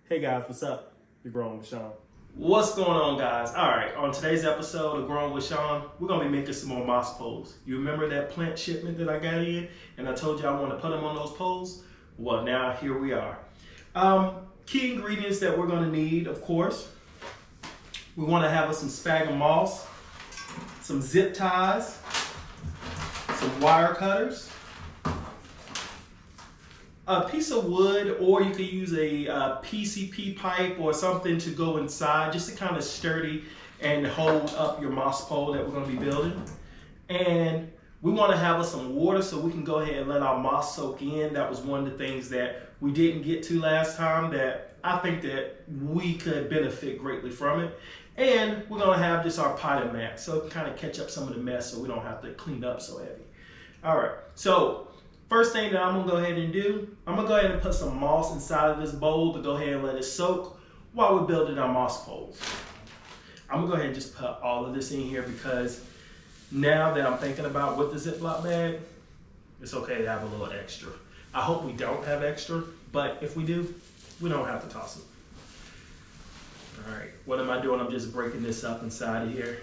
Hey guys, what's up? You're growing with Sean. What's going on, guys? All right, on today's episode of Growing with Sean, we're gonna be making some more moss poles. You remember that plant shipment that I got in and I told you I want to put them on those poles? Well, now here we are. Key ingredients that we're gonna need, of course, we want to have some sphagnum moss, some zip ties, some wire cutters, a piece of wood, or you could use a PCP pipe or something to go inside just to kind of sturdy and hold up your moss pole that we're going to be building. And we want to have some water so we can go ahead and let our moss soak in. That was one of the things that we didn't get to last time that I think that we could benefit greatly from it. And we're going to have just our potting mat so it can kind of catch up some of the mess so we don't have to clean up so heavy. All right, so first thing that I'm gonna go ahead and do, I'm gonna go ahead and put some moss inside of this bowl to go ahead and let it soak while we're building our moss poles. I'm gonna go ahead and just put all of this in here because now that I'm thinking about with the Ziploc bag, it's okay to have a little extra. I hope we don't have extra, but if we do, we don't have to toss it. All right, what am I doing? I'm just breaking this up inside of here.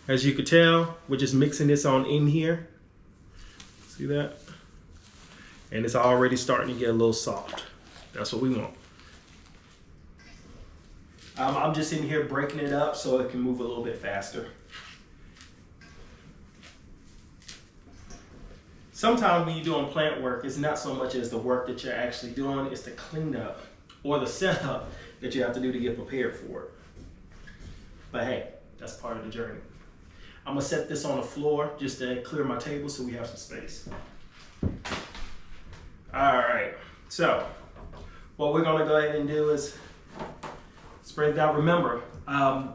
As you can tell, we're just mixing this on in here. See that? And it's already starting to get a little soft. That's what we want. I'm just in here breaking it up so it can move a little bit faster. Sometimes when you're doing plant work, it's not so much as the work that you're actually doing, it's the cleanup or the setup that you have to do to get prepared for it. But hey, that's part of the journey. I'm gonna set this on the floor just to clear my table so we have some space. All right, so what we're gonna go ahead and do is spread it out. Remember,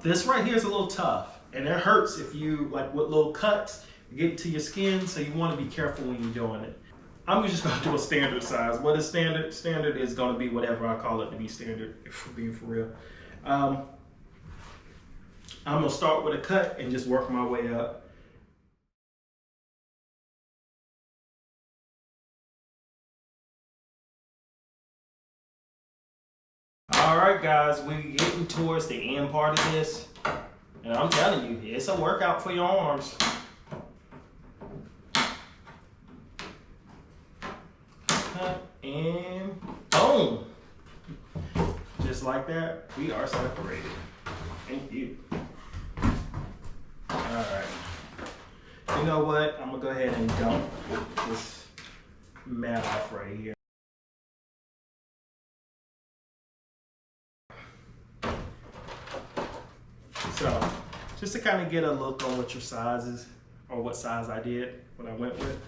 this right here is a little tough and it hurts if you, like with little cuts, get to your skin, so you wanna be careful when you're doing it. I'm just gonna do a standard size. What is standard? Standard is gonna be whatever I call it to be standard, if we're being for real. I'm gonna start with a cut and just work my way up. All right, guys, we're getting towards the end part of this. And I'm telling you, it's a workout for your arms. Cut and boom. Just like that, we are separated. Thank you. All right. You know what? I'm gonna go ahead and dump this mat off right here. So, just to kind of get a look on what your size is, or what size I did, what I went with.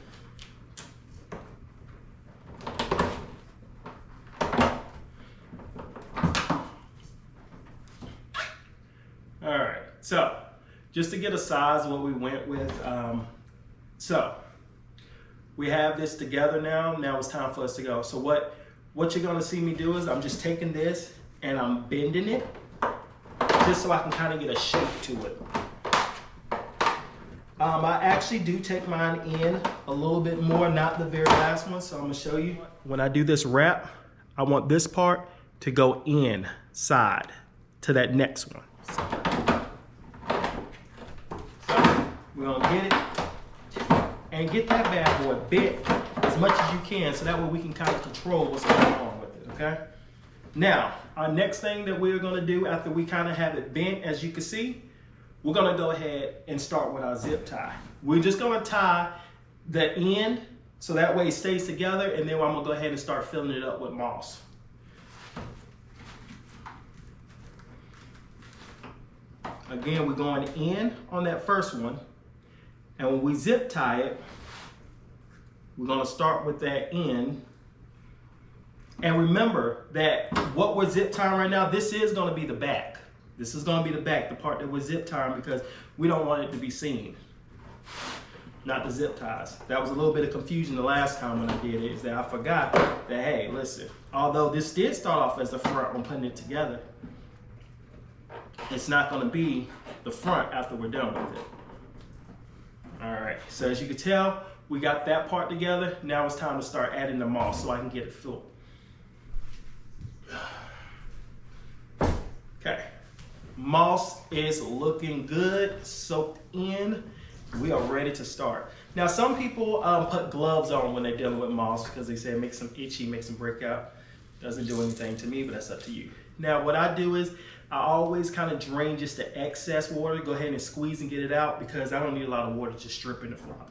All right, so just to get a size of what we went with, so we have this together now. Now it's time for us to go. So what you're gonna see me do is I'm just taking this and I'm bending it just so I can kind of get a shape to it. I actually do take mine in a little bit more, not the very last one, so I'm gonna show you. When I do this wrap, I want this part to go inside to that next one. So we're gonna get it and get that bad boy bent as much as you can so that way we can kind of control what's going on with it, okay? Now, our next thing that we're gonna do after we kind of have it bent, as you can see, we're gonna go ahead and start with our zip tie. We're just gonna tie the end so that way it stays together, and then I'm gonna go ahead and start filling it up with moss. Again, we're going in on that first one, and when we zip tie it, we're gonna start with that end. And remember that what we're zip tying right now, this is gonna be the back. This is gonna be the back, the part that we're zip tying, because we don't want it to be seen. Not the zip ties. That was a little bit of confusion the last time when I did it, is that I forgot that, hey, listen, although this did start off as the front when putting it together, it's not gonna be the front after we're done with it. All right, so as you can tell, we got that part together. Now it's time to start adding the moss so I can get it filled. Okay, moss is looking good, soaked in. We are ready to start. Now, some people put gloves on when they're dealing with moss because they say it makes them itchy, makes them break out. Doesn't do anything to me, but that's up to you. Now, what I do is I always kind of drain just the excess water, go ahead and squeeze and get it out because I don't need a lot of water just dripping the flop.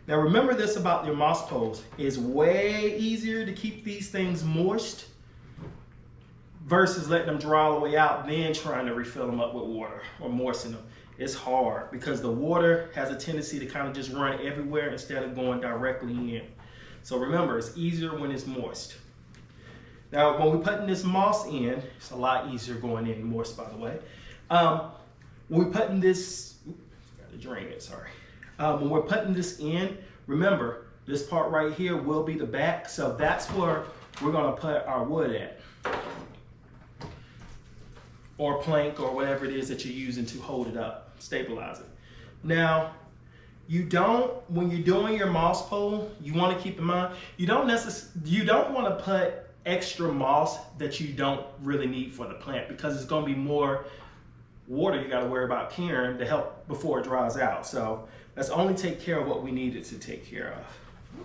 Now, remember this about your moss poles. It's way easier to keep these things moist versus letting them dry all the way out, then trying to refill them up with water or moisten them. It's hard because the water has a tendency to kind of just run everywhere instead of going directly in. So remember, it's easier when it's moist. Now, when we're putting this moss in, it's a lot easier going in moist, by the way. When we're putting this, gotta drain it, sorry. When we're putting this in, remember, this part right here will be the back, so that's where we're gonna put our wood at. Or plank, or whatever it is that you're using to hold it up, stabilize it. Now, when you're doing your moss pole, you wanna keep in mind, you don't wanna put extra moss that you don't really need for the plant because it's going to be more water you got to worry about carrying to help before it dries out. So let's only take care of what we needed to take care of.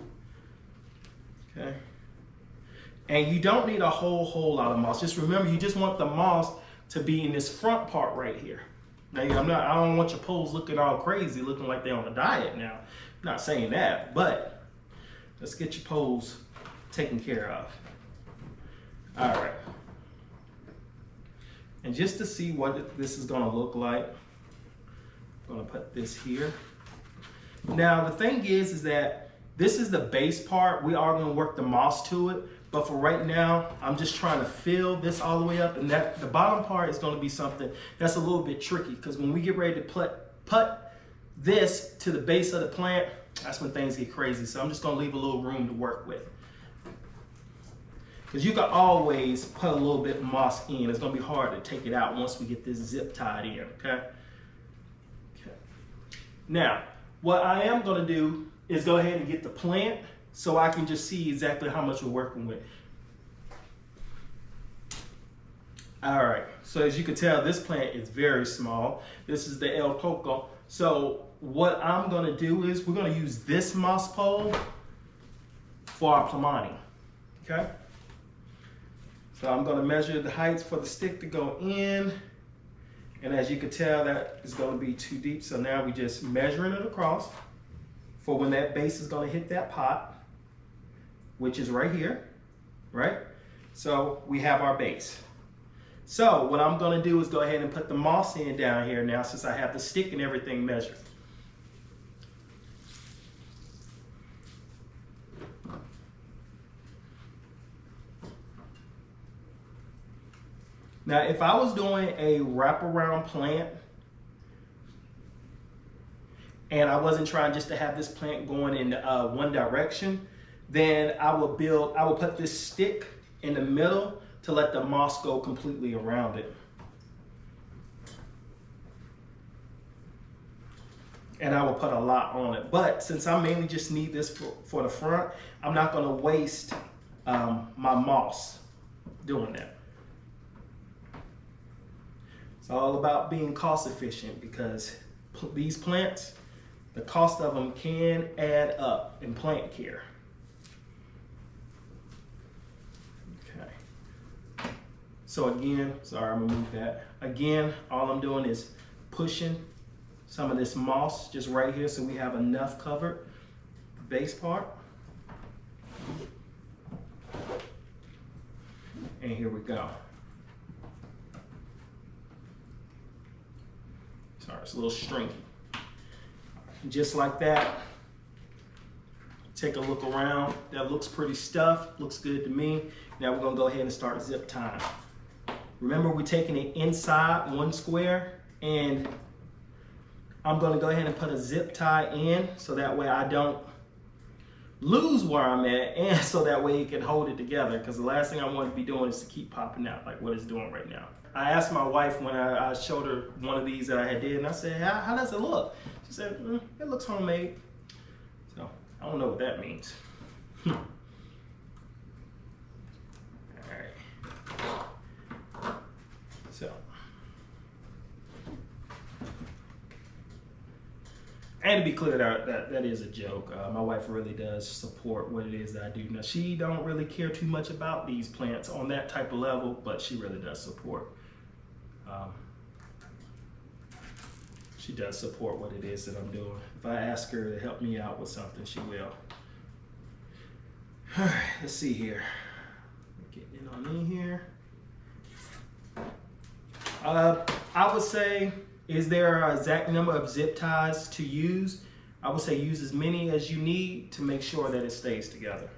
Okay. And you don't need a whole lot of moss. Just remember, you just want the moss to be in this front part right here. Now, I don't want your poles looking all crazy, looking like they're on a diet now. I'm not saying that, but let's get your poles taken care of. All right, and just to see what this is gonna look like, I'm gonna put this here. Now, the thing is that this is the base part. We are gonna work the moss to it, but for right now, I'm just trying to fill this all the way up, and the bottom part is gonna be something that's a little bit tricky, because when we get ready to put this to the base of the plant, that's when things get crazy. So I'm just gonna leave a little room to work with. Because you can always put a little bit of moss in. It's going to be hard to take it out once we get this zip tied in, okay? Okay. Now, what I am going to do is go ahead and get the plant so I can just see exactly how much we're working with. All right, so as you can tell, this plant is very small. This is the El Coco. So what I'm going to do is we're going to use this moss pole for our Plowmanni, okay? So I'm going to measure the heights for the stick to go in. And as you can tell, that is going to be too deep. So now we're just measuring it across for when that base is going to hit that pot, which is right here, right? So we have our base. So what I'm going to do is go ahead and put the moss in down here now, since I have the stick and everything measured. Now, if I was doing a wraparound plant and I wasn't trying just to have this plant going in one direction, then I would put this stick in the middle to let the moss go completely around it. And I will put a lot on it. But since I mainly just need this for the front, I'm not going to waste my moss doing that. It's all about being cost efficient, because these plants, the cost of them can add up in plant care. Okay. So again, sorry, I'm gonna move that. Again, all I'm doing is pushing some of this moss just right here so we have enough covered base part. And here we go. Sorry, it's a little stringy. Just like that. Take a look around. That looks pretty stuffed. Looks good to me. Now we're gonna go ahead and start zip tying. Remember, we're taking it inside one square, and I'm gonna go ahead and put a zip tie in so that way I don't lose where I'm at, and so that way you can hold it together, because the last thing I want to be doing is to keep popping out like what it's doing right now. I asked my wife when I showed her one of these that I had did, and I said, how does it look? She said, it looks homemade. So I don't know what that means. All right. So. And to be clear, that is a joke. My wife really does support what it is that I do. Now, she don't really care too much about these plants on that type of level, but she really does support. She does support what it is that I'm doing. If I ask her to help me out with something, she will. All right, let's see here. Getting on in here. I would say, is there an exact number of zip ties to use? I would say use as many as you need to make sure that it stays together.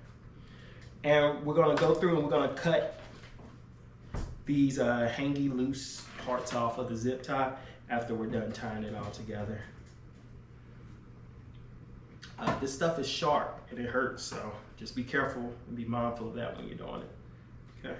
And we're gonna go through and we're gonna cut these hangy loose parts off of the zip tie after we're done tying it all together. This stuff is sharp and it hurts, so just be careful and be mindful of that when you're doing it, okay?